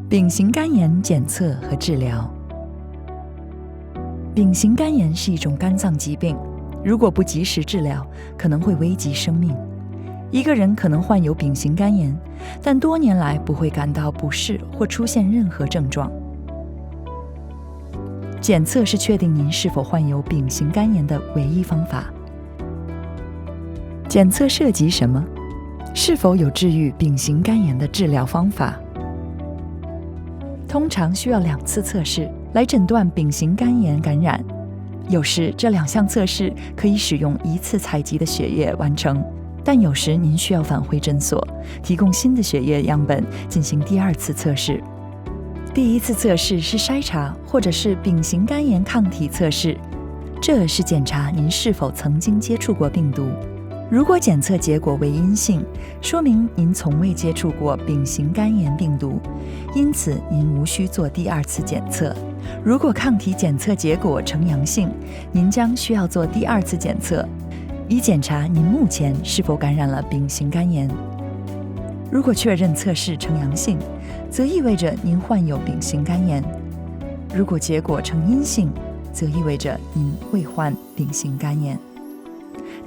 丙型肝炎检测和治疗。丙型肝炎是一种肝脏疾病，如果不及时治疗，可能会危及生命。一个人可能患有丙型肝炎，但多年来不会感到不适或出现任何症状。检测是确定您是否患有丙型肝炎的唯一方法。检测涉及什么？是否有治愈丙型肝炎的治疗方法？通常需要2次测试来诊断丙型肝炎感染，有时这2项测试可以使用1次采集的血液完成，但有时您需要返回诊所，提供新的血液样本进行第2次测试。第1次测试是筛查或者是丙型肝炎抗体测试，这是检查您是否曾经接触过病毒。如果检测结果为阴性，说明您从未接触过丙型肝炎病毒，因此您无需做第2次检测。如果抗体检测结果呈阳性，您将需要做第2次检测，以检查您目前是否感染了丙型肝炎。如果确认测试呈阳性，则意味着您患有丙型肝炎；如果结果呈阴性，则意味着您未患丙型肝炎。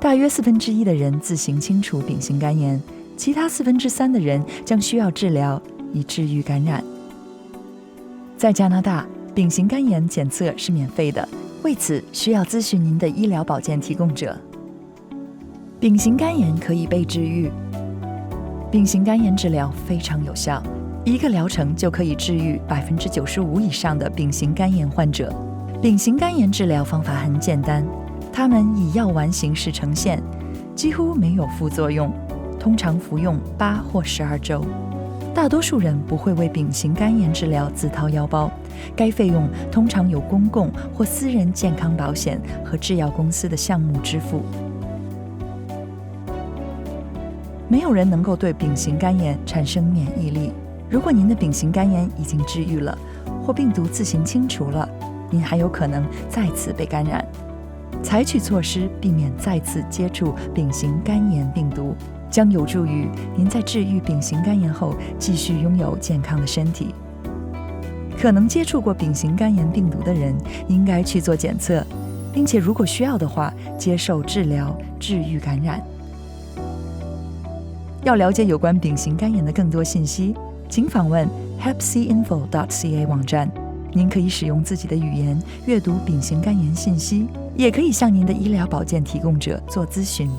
大约1/4的人自行清除丙型肝炎，其他3/4的人将需要治疗以治愈感染。在加拿大，丙型肝炎检测是免费的，为此需要咨询您的医疗保健提供者。丙型肝炎可以被治愈。丙型肝炎治疗非常有效，1个疗程就可以治愈95%以上的丙型肝炎患者。丙型肝炎治疗方法很简单，它们以药丸形式呈现，几乎没有副作用，通常服用8或12周。大多数人不会为丙型肝炎治疗自掏腰包，该费用通常由公共或私人健康保险和制药公司的项目支付。没有人能够对丙型肝炎产生免疫力。如果您的丙型肝炎已经治愈了，或病毒自行清除了，您还有可能再次被感染。采取措施避免再次接触丙型肝炎病毒，将有助于您在治愈丙型肝炎后继续拥有健康的身体。可能接触过丙型肝炎病毒的人应该去做检测，并且如果需要的话，接受治疗治愈感染。要了解有关丙型肝炎的更多信息，请访问 hepcinfo.ca 网站。您可以使用自己的语言阅读丙型肝炎信息，也可以向您的医疗保健提供者做咨询。